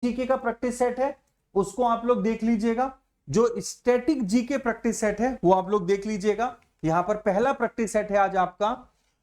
GK का practice set है उसको आप लोग देख लीजिएगा, जो स्टैटिक जीके प्रैक्टिस सेट है वो आप लोग देख लीजिएगा। यहां पर पहला प्रैक्टिस सेट है आज आपका।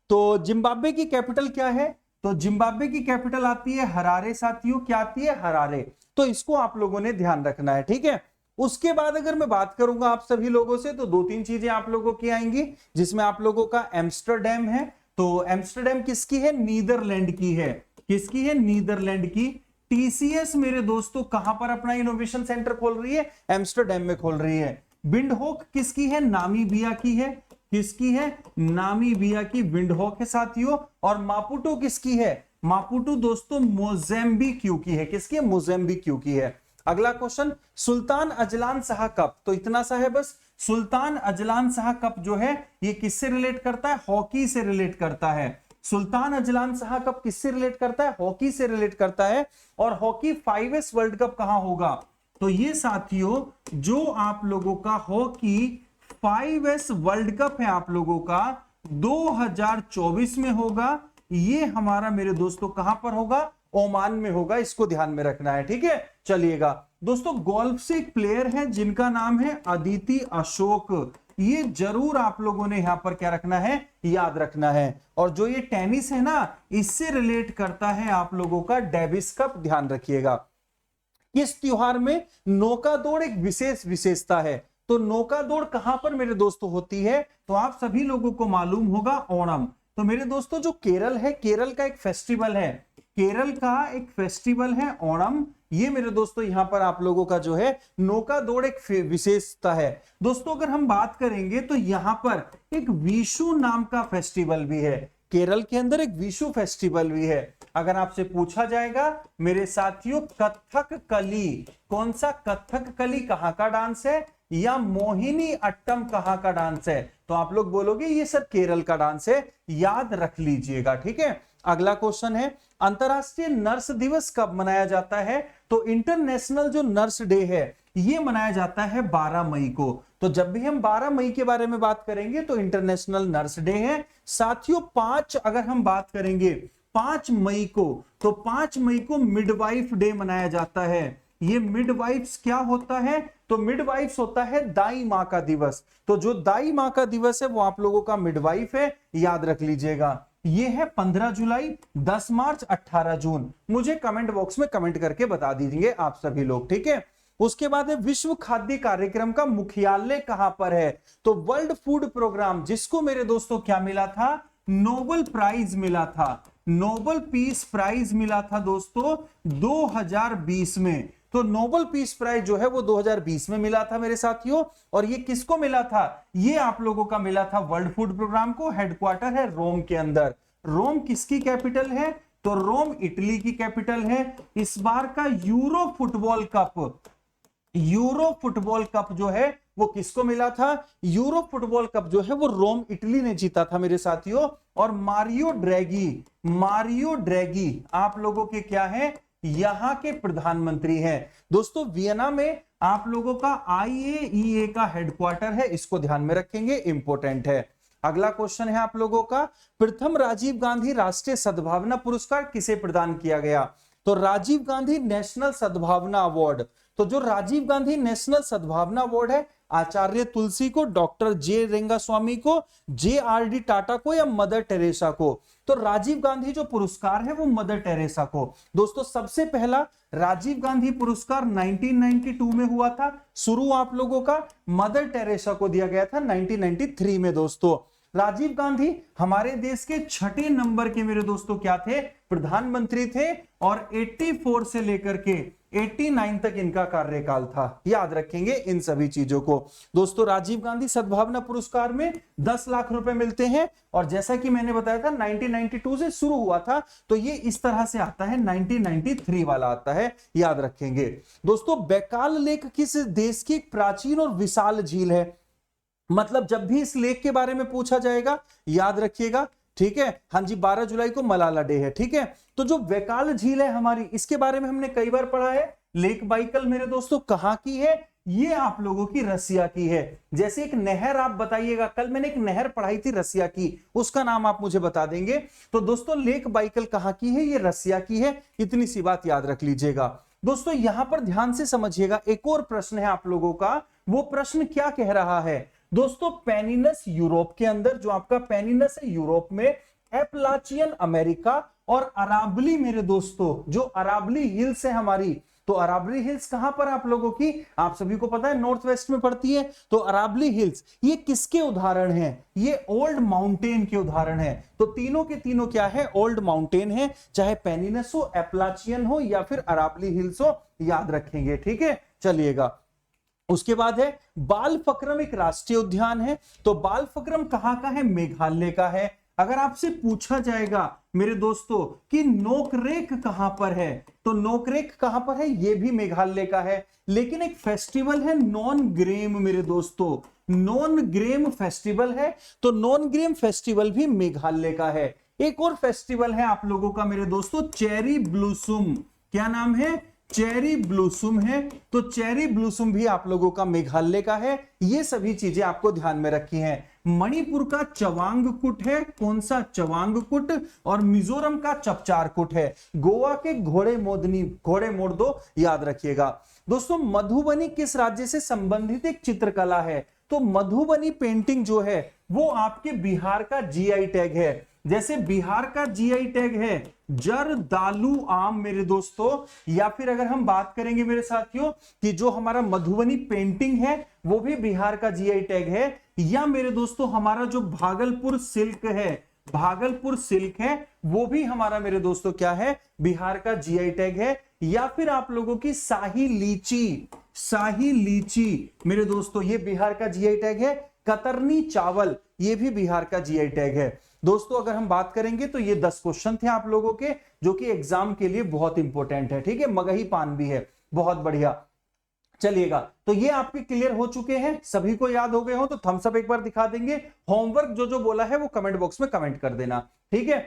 तो जिम्बाब्वे की कैपिटल क्या है? तो जिम्बाब्वे की कैपिटल आती है हरारे साथियों, क्या आती है? हरारे। तो इसको आप लोगों ने ध्यान रखना है, ठीक है। उसके बाद अगर मैं बात करूंगा आप सभी लोगों से, तो दो तीन चीजें आप लोगों की आएंगी, जिसमें आप लोगों का एम्स्टरडैम है। तो एम्स्टरडैम किसकी है? नीदरलैंड की है। किसकी है? नीदरलैंड की। टीसीएस मेरे दोस्तों कहां पर अपना इनोवेशन सेंटर खोल रही है? एम्स्टरडैम में खोल रही है। विंडहोक किसकी है? नामीबिया की है। किसकी है? नामीबिया की विंडहोक है साथियों। और मापुटो किसकी है? मापुटो दोस्तों मोज़ेम्बिक्यू की है। किसकी है? मोज़ेम्बिक्यू की है। अगला question, Sultan Azlan Shah cup. तो इतना सा है बस। सुल्तान अजलान शाह कप जो है ये किससे रिलेट करता है? हॉकी से रिलेट करता है। सुल्तान अजलान शाह कप किससे रिलेट करता है? हॉकी से रिलेट करता है। और हॉकी 5S वर्ल्ड कप कहां होगा? तो ये साथियों जो आप लोगों का हॉकी 5S वर्ल्ड कप है आप लोगों का 2024 में होगा। ये हमारा मेरे दोस्तों कहां पर होगा? ओमान में होगा। इसको ध्यान में रखना है, ठीक है। चलिएगा दोस्तों, गोल्फ से एक प्लेयर है जिनका नाम है अदिति अशोक। ये जरूर आप लोगों ने यहां पर क्या रखना है? याद रखना है। और जो ये टेनिस है ना, इससे रिलेट करता है आप लोगों का डेविस कप। ध्यान रखिएगा। इस त्योहार में नौका दौड़ एक विशेष विशेषता है। तो नौका दौड़ कहां पर मेरे दोस्तों होती है? तो आप सभी लोगों को मालूम होगा, ओणम। तो मेरे दोस्तों जो केरल है, केरल का एक फेस्टिवल है, केरल का एक फेस्टिवल है ओणम। ये मेरे दोस्तों यहां पर आप लोगों का जो है नौका दौड़ एक विशेषता है। दोस्तों अगर हम बात करेंगे तो यहां पर एक विशु नाम का फेस्टिवल भी है। केरल के अंदर एक विशु फेस्टिवल भी है। अगर आपसे पूछा जाएगा मेरे साथियों, कथक कली, कौन सा कथक कली कहां का डांस है, या मोहिनी अट्टम कहां का डांस है, तो आप लोग बोलोगे ये सर केरल का डांस है। याद रख लीजिएगा, ठीक है। अगला क्वेश्चन है, अंतरराष्ट्रीय नर्स दिवस कब मनाया जाता है? तो इंटरनेशनल जो नर्स डे है ये मनाया जाता है 12 मई को। तो जब भी हम 12 मई के बारे में बात करेंगे तो इंटरनेशनल नर्स डे है साथियों। 5 अगर हम बात करेंगे 5 मई को, तो 5 मई को मिडवाइफ डे मनाया जाता है। ये मिडवाइफ्स क्या होता है? तो मिडवाइफ्स होता है दाई मां का दिवस। तो जो दाई मां का दिवस है वो आप लोगों का मिडवाइफ है, याद रख लीजिएगा। ये है 15 जुलाई, 10 मार्च, 18 जून। मुझे कमेंट बॉक्स में कमेंट करके बता दीजिए आप सभी लोग, ठीक है। उसके बाद है विश्व खाद्य कार्यक्रम का मुख्यालय कहां पर है? तो वर्ल्ड फूड प्रोग्राम, जिसको मेरे दोस्तों क्या मिला था? नोबेल प्राइज मिला था। नोबेल पीस प्राइज मिला था दोस्तों 2020 में। तो नोबेल पीस प्राइज जो है वो 2020 में मिला था मेरे साथियों। और ये किसको मिला था? ये आप लोगों का मिला था वर्ल्ड फूड प्रोग्राम को। हेडक्वार्टर है रोम के अंदर। रोम किसकी कैपिटल है? तो रोम इटली की कैपिटल है। इस बार का euro football cup, euro football cup जो है वो किसको मिला था? यूरो फुटबॉल कप जो है वो रोम इटली ने जीता था मेरे साथियों। और मारियो ड्रैगी, मारियो ड्रैगी आप लोगों के क्या है? यहां के प्रधानमंत्री हैं दोस्तों। वियना में आप लोगों का IAEA का हेडक्वार्टर है, इसको ध्यान में रखेंगे, इंपॉर्टेंट है। अगला क्वेश्चन है आप लोगों का, प्रथम राजीव गांधी राष्ट्रीय सद्भावना पुरस्कार किसे प्रदान किया गया? तो राजीव गांधी नेशनल सद्भावना अवार्ड। तो जो राजीव गांधी नेशनल सद्भावना अवार्ड है, आचार्य तुलसी को, डॉक्टर जे रेंगास्वामी को, JRD टाटा को, या मदर टेरेसा को? तो राजीव गांधी जो पुरस्कार है वो मदर टेरेसा को। दोस्तों सबसे पहला राजीव गांधी पुरस्कार 1992 में हुआ था शुरू, आप लोगों का मदर टेरेसा को दिया गया था 1993 में। दोस्तों राजीव गांधी हमारे देश के 6 नंबर के मेरे दोस्तों क्या थे? प्रधानमंत्री थे। और 84 से लेकर के 89 तक इनका कार्यकाल था। याद रखेंगे इन सभी चीजों को। दोस्तों राजीव गांधी सद्भावना पुरस्कार में 10 लाख रुपए मिलते हैं। और जैसा कि मैंने बताया था 1992 से शुरू हुआ था, तो ये इस तरह से आता है, 1993 वाला आता है, याद रखेंगे। दोस्तों बैकाल लेक किस देश की एक प्राचीन और विशाल झील है? मतलब जब भी इस लेक के बारे में पूछा जाएगा याद रखिएगा, ठीक है। हाँ जी, 12 जुलाई को मलाला डे है, ठीक है। तो जो बैकाल झील है हमारी, इसके बारे में हमने कई बार पढ़ा है। लेक बाइकल मेरे दोस्तों कहां की है? ये आप लोगों की रसिया की है। जैसे एक नहर आप बताइएगा, कल मैंने एक नहर पढ़ाई थी रसिया की, उसका नाम आप मुझे बता देंगे। तो दोस्तों लेक बाइकल कहां की है? ये रसिया की है। इतनी सी बात याद रख लीजिएगा। दोस्तों यहां पर ध्यान से समझिएगा, एक और प्रश्न है आप लोगों का। वो प्रश्न क्या कह रहा है दोस्तों, पेनिनस यूरोप के अंदर, जो आपका पेनिनस है यूरोप में, एपलाचियन अमेरिका और अरावली मेरे दोस्तों, जो अरावली हिल्स है हमारी, तो अरावली हिल्स कहां पर आप लोगों की, आप सभी को पता है नॉर्थ वेस्ट में पड़ती है। तो अरावली हिल्स ये किसके उदाहरण हैं, ये ओल्ड माउंटेन के उदाहरण है। तो तीनों के तीनों क्या है, ओल्ड माउंटेन है, चाहे पेनिनस हो, एपलाचियन हो या फिर अरावली हिल्स हो, याद रखेंगे, ठीक है। चलिएगा, उसके बाद है बालफक्रम, एक राष्ट्रीय उद्यान है। तो बालफक्रम कहां का है, मेघालय का है। अगर आपसे पूछा जाएगा मेरे दोस्तों कि नोकरेक कहां पर है, तो नोकरेक कहां पर है, ये भी मेघालय का है। लेकिन एक फेस्टिवल है नॉनग्रेम मेरे दोस्तों, नॉनग्रेम फेस्टिवल है, तो नॉनग्रेम फेस्टिवल भी मेघालय का है। एक और फेस्टिवल है आप लोगों का मेरे दोस्तों, चेरी ब्लूसुम, क्या नाम है, चेरी ब्लूसुम है। तो चेरी ब्लूसुम भी आप लोगों का मेघालय का है। ये सभी चीजें आपको ध्यान में रखी हैं। मणिपुर का चवांगकुट है, कौन सा, चवांगकुट, और मिजोरम का चपचारकुट है। गोवा के घोड़े मोड़ दो, याद रखिएगा। दोस्तों मधुबनी किस राज्य से संबंधित एक चित्रकला है, तो मधुबनी पेंटिंग जो है वो आपके बिहार का जीआई टैग है। जैसे बिहार का जीआई टैग है जरदालू आम मेरे दोस्तों, या फिर अगर हम बात करेंगे मेरे साथियों कि जो हमारा मधुबनी पेंटिंग है वो भी बिहार का जीआई टैग है, या मेरे दोस्तों हमारा जो भागलपुर सिल्क है, भागलपुर सिल्क है, वो भी हमारा मेरे दोस्तों क्या है, बिहार का जीआई टैग है। या फिर आप लोगों की शाही लीची, शाही लीची मेरे दोस्तों ये बिहार का जीआई टैग है। कतरनी चावल ये भी बिहार का जीआई टैग है। दोस्तों अगर हम बात करेंगे तो ये 10 क्वेश्चन थे आप लोगों के, जो कि एग्जाम के लिए बहुत इंपॉर्टेंट है, ठीक है। मगही पान भी है, बहुत बढ़िया। चलिएगा, तो ये आपके क्लियर हो चुके हैं, सभी को याद हो गए हो तो थम्स अप एक बार दिखा देंगे। होमवर्क जो जो बोला है वो कमेंट बॉक्स में कमेंट कर देना, ठीक है।